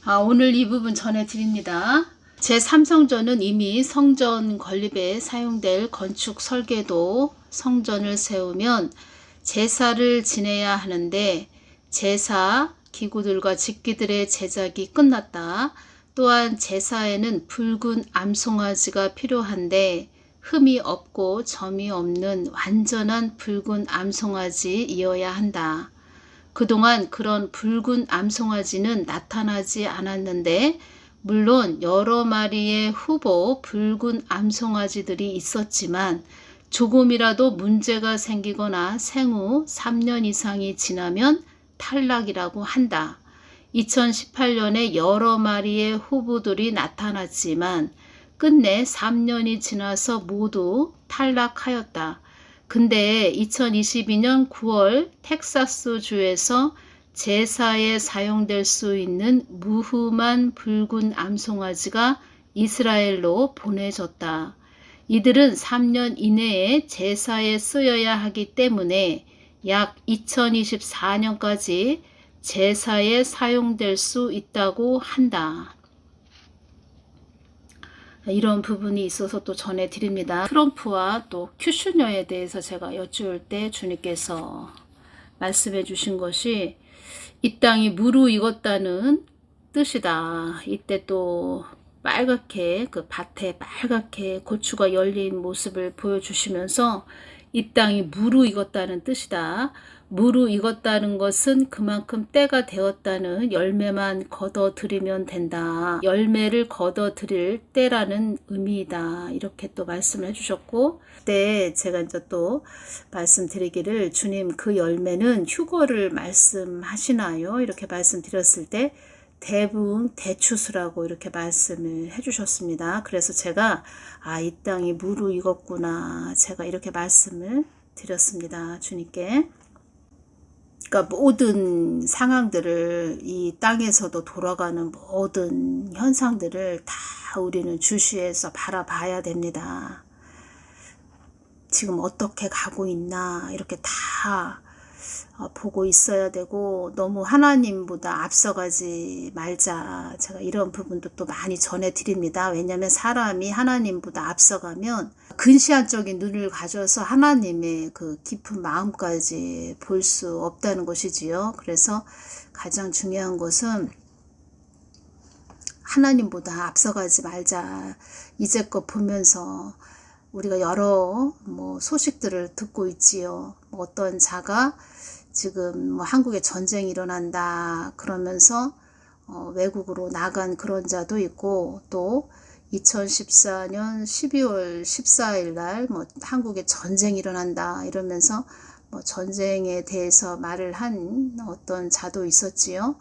오늘 이 부분 전해드립니다. 제3성전은 이미 성전 건립에 사용될 건축 설계도 성전을 세우면 제사를 지내야 하는데 제사 기구들과 직기들의 제작이 끝났다. 또한 제사에는 붉은 암송아지가 필요한데 흠이 없고 점이 없는 완전한 붉은 암송아지이어야 한다. 그동안 그런 붉은 암송아지는 나타나지 않았는데 물론 여러 마리의 후보 붉은 암송아지들이 있었지만 조금이라도 문제가 생기거나 생후 3년 이상이 지나면 탈락이라고 한다. 2018년에 여러 마리의 후보들이 나타났지만 끝내 3년이 지나서 모두 탈락하였다. 근데 2022년 9월 텍사스주에서 제사에 사용될 수 있는 무흠한 붉은 암송아지가 이스라엘로 보내졌다. 이들은 3년 이내에 제사에 쓰여야 하기 때문에 약 2024년까지 제사에 사용될 수 있다고 한다. 이런 부분이 있어서 또 전해드립니다. 트럼프와 또 큐슈녀에 대해서 제가 여쭈을 때 주님께서 말씀해 주신 것이 이 땅이 무르익었다는 뜻이다. 이때 또 빨갛게 그 밭에 빨갛게 고추가 열린 모습을 보여주시면서 이 땅이 무르익었다는 뜻이다. 무르익었다는 것은 그만큼 때가 되었다는 열매만 거둬들이면 된다. 열매를 거둬들일 때라는 의미이다. 이렇게 또 말씀을 해주셨고, 그때 제가 이제 또 말씀드리기를 주님 그 열매는 휴거를 말씀하시나요? 이렇게 말씀드렸을 때 대부분 대추수라고 이렇게 말씀을 해주셨습니다. 그래서 제가 이 땅이 무르익었구나. 제가 이렇게 말씀을 드렸습니다. 주님께. 그러니까 모든 상황들을 이 땅에서도 돌아가는 모든 현상들을 다 우리는 주시해서 바라봐야 됩니다. 지금 어떻게 가고 있나 이렇게 다 보고 있어야 되고 너무 하나님보다 앞서가지 말자. 제가 이런 부분도 또 많이 전해드립니다. 왜냐하면 사람이 하나님보다 앞서가면 근시안적인 눈을 가져서 하나님의 그 깊은 마음까지 볼 수 없다는 것이지요. 그래서 가장 중요한 것은 하나님보다 앞서가지 말자. 이제껏 보면서 우리가 여러 소식들을 듣고 있지요. 어떤 자가 지금 한국에 전쟁이 일어난다 그러면서 외국으로 나간 그런 자도 있고 또 2014년 12월 14일 날 한국에 전쟁이 일어난다 이러면서 전쟁에 대해서 말을 한 어떤 자도 있었지요.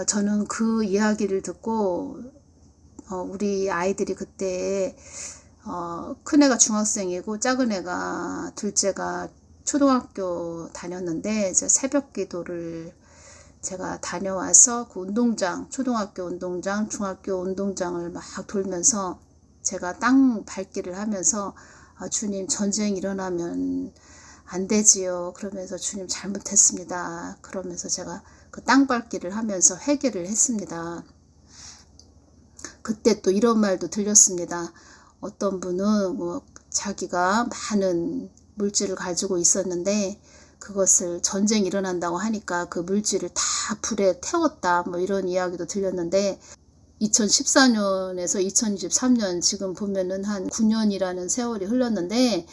저는 그 이야기를 듣고 우리 아이들이 그때 큰애가 중학생이고 작은애가 둘째가 초등학교 다녔는데 이제 새벽 기도를 제가 다녀와서 그 운동장, 초등학교 운동장, 중학교 운동장을 막 돌면서 제가 땅 밟기를 하면서 주님 전쟁이 일어나면 안 되지요. 그러면서 주님 잘못했습니다. 그러면서 제가 그 땅 밟기를 하면서 회개를 했습니다. 그때 또 이런 말도 들렸습니다. 어떤 분은 자기가 많은 물질을 가지고 있었는데 그것을 전쟁이 일어난다고 하니까 그 물질을 다 불에 태웠다 이런 이야기도 들렸는데 2014년에서 2023년 지금 보면은 한 9년이라는 세월이 흘렀는데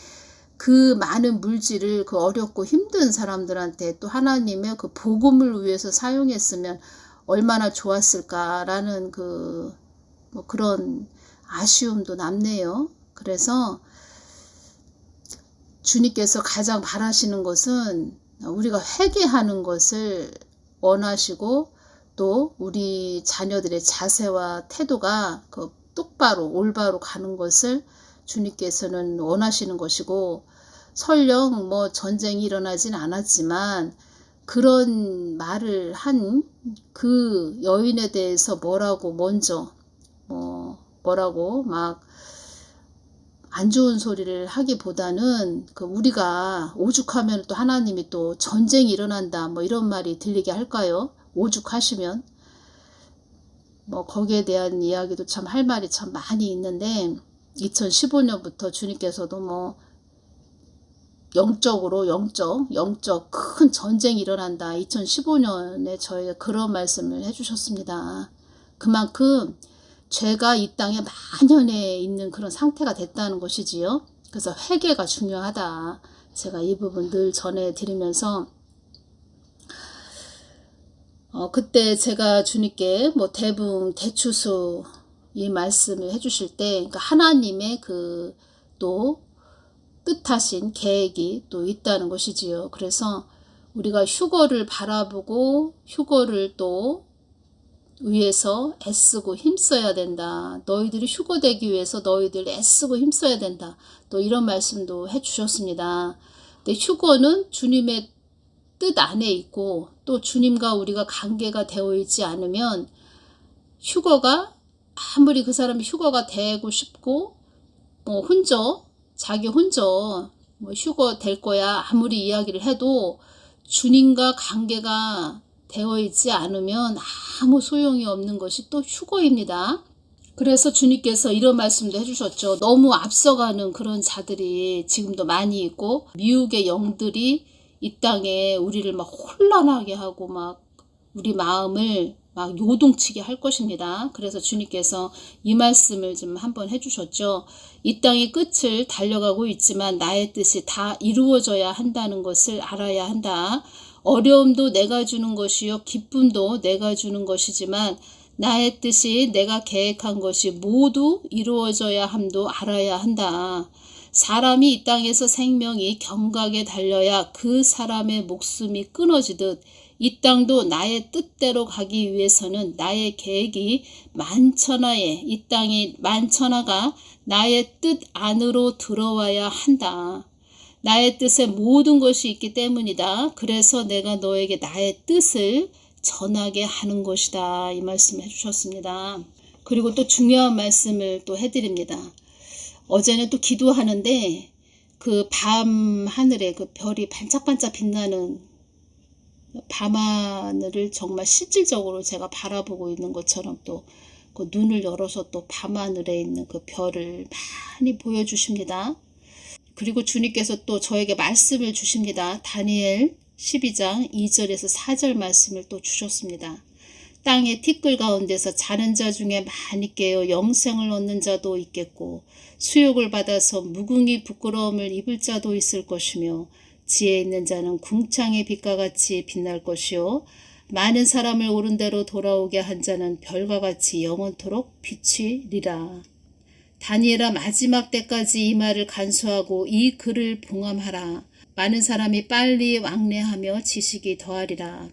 그 많은 물질을 그 어렵고 힘든 사람들한테 또 하나님의 그 복음을 위해서 사용했으면 얼마나 좋았을까라는 그런 아쉬움도 남네요. 그래서 주님께서 가장 바라시는 것은 우리가 회개하는 것을 원하시고 또 우리 자녀들의 자세와 태도가 똑바로 올바로 가는 것을 주님께서는 원하시는 것이고 설령 전쟁이 일어나진 않았지만 그런 말을 한 그 여인에 대해서 뭐라고 막 안 좋은 소리를 하기보다는 우리가 오죽하면 또 하나님이 또 전쟁이 일어난다 이런 말이 들리게 할까요? 오죽하시면 뭐 거기에 대한 이야기도 참 할 말이 참 많이 있는데 2015년부터 주님께서도 뭐 영적 큰 전쟁이 일어난다. 2015년에 저에게 그런 말씀을 해주셨습니다. 그만큼 죄가 이 땅에 만연해 있는 그런 상태가 됐다는 것이지요. 그래서 회개가 중요하다. 제가 이 부분 늘 전해드리면서 그때 제가 주님께 뭐 대붕 대추수 이 말씀을 해주실 때 그러니까 하나님의 그 또 뜻하신 계획이 또 있다는 것이지요. 그래서 우리가 휴거를 바라보고 휴거를 또 위해서 애쓰고 힘써야 된다. 너희들이 휴거되기 위해서 너희들 애쓰고 힘써야 된다. 또 이런 말씀도 해주셨습니다. 근데 휴거는 주님의 뜻 안에 있고 또 주님과 우리가 관계가 되어 있지 않으면 휴거가 아무리 그 사람이 휴거가 되고 싶고 뭐 자기 혼자 뭐 휴거 될 거야 아무리 이야기를 해도 주님과 관계가 되어 있지 않으면 아무 소용이 없는 것이 또 휴거입니다. 그래서 주님께서 이런 말씀도 해주셨죠. 너무 앞서가는 그런 자들이 지금도 많이 있고 미혹의 영들이 이 땅에 우리를 막 혼란하게 하고 막 우리 마음을 막 요동치게 할 것입니다. 그래서 주님께서 이 말씀을 좀 한번 해주셨죠. 이 땅의 끝을 달려가고 있지만 나의 뜻이 다 이루어져야 한다는 것을 알아야 한다. 어려움도 내가 주는 것이요 기쁨도 내가 주는 것이지만 나의 뜻이 내가 계획한 것이 모두 이루어져야 함도 알아야 한다. 사람이 이 땅에서 생명이 경각에 달려야 그 사람의 목숨이 끊어지듯 이 땅도 나의 뜻대로 가기 위해서는 나의 계획이 만천하에 이 땅이 만천하가 나의 뜻 안으로 들어와야 한다. 나의 뜻에 모든 것이 있기 때문이다. 그래서 내가 너에게 나의 뜻을 전하게 하는 것이다. 이 말씀을 해주셨습니다. 그리고 또 중요한 말씀을 또 해드립니다. 어제는 또 기도하는데 그 밤 하늘에 그 별이 반짝반짝 빛나는 밤하늘을 정말 실질적으로 제가 바라보고 있는 것처럼 또 그 눈을 열어서 또 밤하늘에 있는 그 별을 많이 보여주십니다. 그리고 주님께서 또 저에게 말씀을 주십니다. 다니엘 12장 2절에서 4절 말씀을 또 주셨습니다. 땅의 티끌 가운데서 자는 자 중에 많이 깨어 영생을 얻는 자도 있겠고 수욕을 받아서 무궁히 부끄러움을 입을 자도 있을 것이며 지혜 있는 자는 궁창의 빛과 같이 빛날 것이요 많은 사람을 옳은 대로 돌아오게 한 자는 별과 같이 영원토록 비치리라. 다니엘아 마지막 때까지 이 말을 간수하고 이 글을 봉함하라. 많은 사람이 빨리 왕래하며 지식이 더하리라.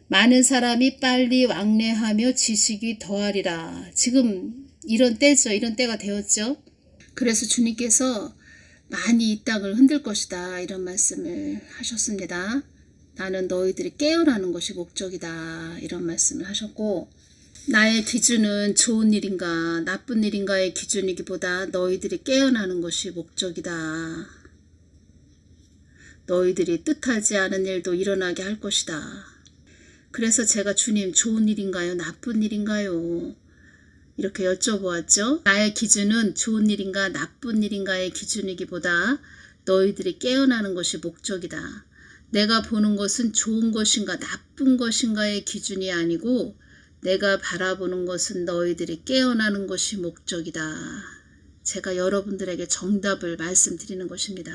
많은 사람이 빨리 왕래하며 지식이 더하리라. 지금 이런 때죠. 이런 때가 되었죠. 그래서 주님께서 많이 이 땅을 흔들 것이다. 이런 말씀을 하셨습니다. 나는 너희들이 깨어나는 것이 목적이다. 이런 말씀을 하셨고 나의 기준은 좋은 일인가 나쁜 일인가의 기준이기보다 너희들이 깨어나는 것이 목적이다. 너희들이 뜻하지 않은 일도 일어나게 할 것이다. 그래서 제가 주님 좋은 일인가요? 나쁜 일인가요? 이렇게 여쭤보았죠. 나의 기준은 좋은 일인가 나쁜 일인가의 기준이기보다 너희들이 깨어나는 것이 목적이다. 내가 보는 것은 좋은 것인가 나쁜 것인가의 기준이 아니고 내가 바라보는 것은 너희들이 깨어나는 것이 목적이다. 제가 여러분들에게 정답을 말씀드리는 것입니다.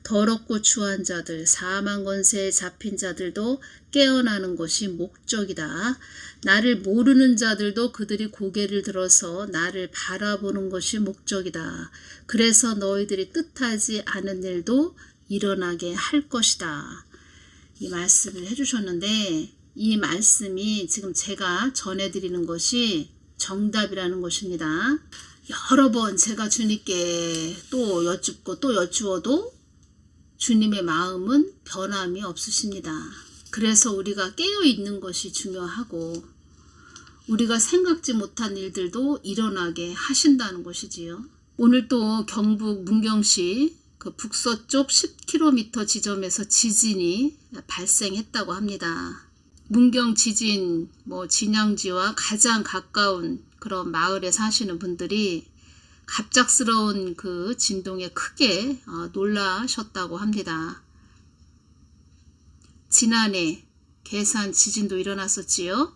더럽고 추한 자들, 사망 권세에 잡힌 자들도 깨어나는 것이 목적이다. 나를 모르는 자들도 그들이 고개를 들어서 나를 바라보는 것이 목적이다. 그래서 너희들이 뜻하지 않은 일도 일어나게 할 것이다. 이 말씀을 해주셨는데 이 말씀이 지금 제가 전해드리는 것이 정답이라는 것입니다. 여러 번 제가 주님께 또 여쭙고 또 여쭈어도 주님의 마음은 변함이 없으십니다. 그래서 우리가 깨어있는 것이 중요하고 우리가 생각지 못한 일들도 일어나게 하신다는 것이지요. 오늘 또 경북 문경시 그 북서쪽 10km 지점에서 지진이 발생했다고 합니다. 문경 지진 진양지와 가장 가까운 그런 마을에 사시는 분들이 갑작스러운 그 진동에 크게 놀라셨다고 합니다. 지난해 괴산 지진도 일어났었지요.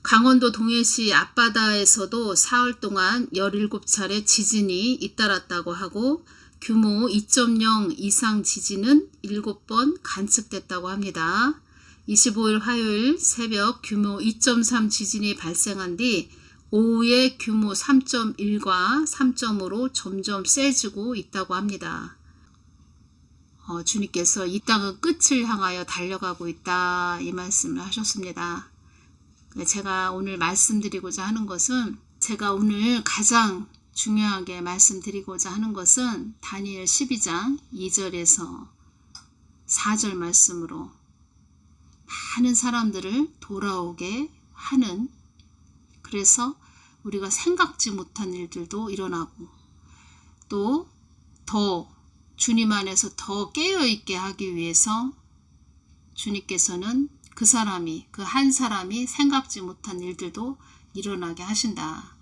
강원도 동해시 앞바다에서도 사흘 동안 17차례 지진이 잇따랐다고 하고 규모 2.0 이상 지진은 7번 관측됐다고 합니다. 25일 화요일 새벽 규모 2.3 지진이 발생한 뒤 오후에 규모 3.1과 3.5로 점점 세지고 있다고 합니다. 주님께서 이 땅은 끝을 향하여 달려가고 있다, 이 말씀을 하셨습니다. 제가 오늘 말씀드리고자 하는 것은, 제가 오늘 가장 중요하게 말씀드리고자 하는 것은 다니엘 12장 2절에서 4절 말씀으로 많은 사람들을 돌아오게 하는, 그래서 우리가 생각지 못한 일들도 일어나고 또 더 주님 안에서 더 깨어있게 하기 위해서 주님께서는 그 한 사람이 생각지 못한 일들도 일어나게 하신다.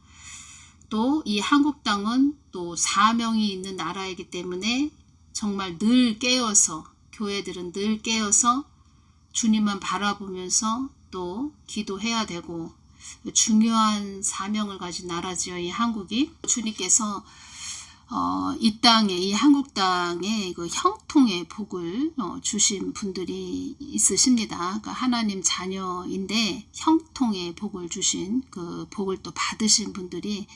또 이 한국 땅은 또 사명이 있는 나라이기 때문에 정말 늘 깨어서, 교회들은 늘 깨어서 주님만 바라보면서 또 기도해야 되고, 중요한 사명을 가진 나라지요, 이 한국이. 주님께서 이 땅에, 이 한국 땅에 그 형통의 복을 주신 분들이 있으십니다. 그러니까 하나님 자녀인데 형통의 복을 주신, 그 복을 또 받으신 분들이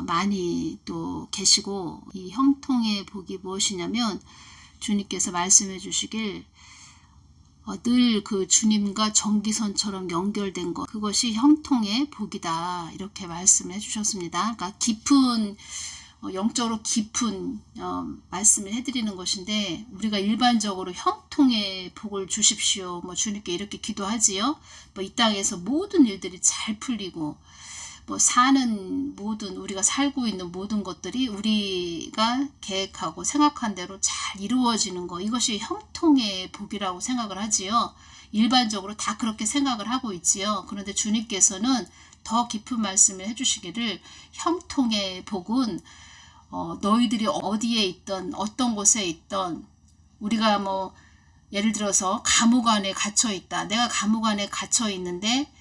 많이 또 계시고, 이 형통의 복이 무엇이냐면 주님께서 말씀해 주시길 늘 그 주님과 전기선처럼 연결된 것, 그것이 형통의 복이다, 이렇게 말씀해 주셨습니다. 그러니까 영적으로 깊은 말씀을 해드리는 것인데, 우리가 일반적으로 형통의 복을 주십시오, 주님께 이렇게 기도하지요. 이 땅에서 모든 일들이 잘 풀리고, 사는 모든, 우리가 살고 있는 모든 것들이 우리가 계획하고 생각한 대로 잘 이루어지는 것, 이것이 형통의 복이라고 생각을 하지요. 일반적으로 다 그렇게 생각을 하고 있지요. 그런데 주님께서는 더 깊은 말씀을 해주시기를, 형통의 복은 너희들이 어디에 있던, 어떤 곳에 있던, 우리가 예를 들어서 감옥 안에 갇혀 있다. 내가 감옥 안에 갇혀 있는데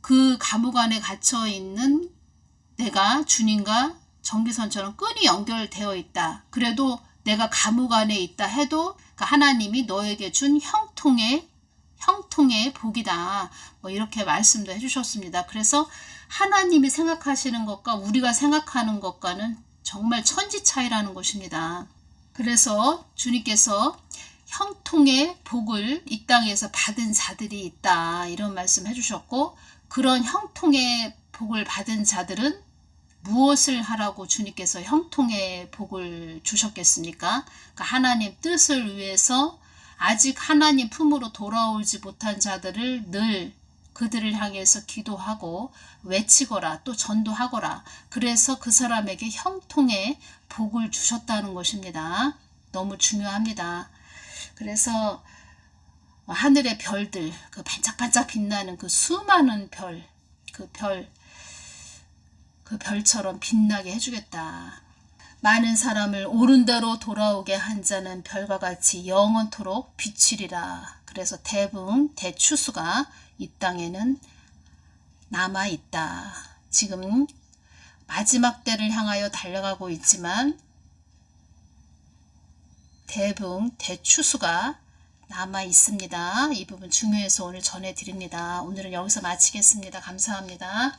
그 감옥 안에 갇혀 있는 내가 주님과 전기선처럼 끈이 연결되어 있다. 그래도 내가 감옥 안에 있다 해도 하나님이 너에게 준 형통의 복이다, 이렇게 말씀도 해주셨습니다. 그래서 하나님이 생각하시는 것과 우리가 생각하는 것과는 정말 천지 차이라는 것입니다. 그래서 주님께서 형통의 복을 이 땅에서 받은 자들이 있다, 이런 말씀 해주셨고, 그런 형통의 복을 받은 자들은 무엇을 하라고 주님께서 형통의 복을 주셨겠습니까? 그러니까 하나님 뜻을 위해서 아직 하나님 품으로 돌아오지 못한 자들을 늘 그들을 향해서 기도하고 외치거라, 또 전도하거라. 그래서 그 사람에게 형통의 복을 주셨다는 것입니다. 너무 중요합니다. 그래서 하늘의 별들, 그 반짝반짝 빛나는 그 수많은 별, 그 별처럼 빛나게 해주겠다. 많은 사람을 옳은 대로 돌아오게 한 자는 별과 같이 영원토록 비치리라. 그래서 대추수가 이 땅에는 남아있다. 지금 마지막 때를 향하여 달려가고 있지만 대추수가 남아 있습니다. 이 부분 중요해서 오늘 전해드립니다. 오늘은 여기서 마치겠습니다. 감사합니다.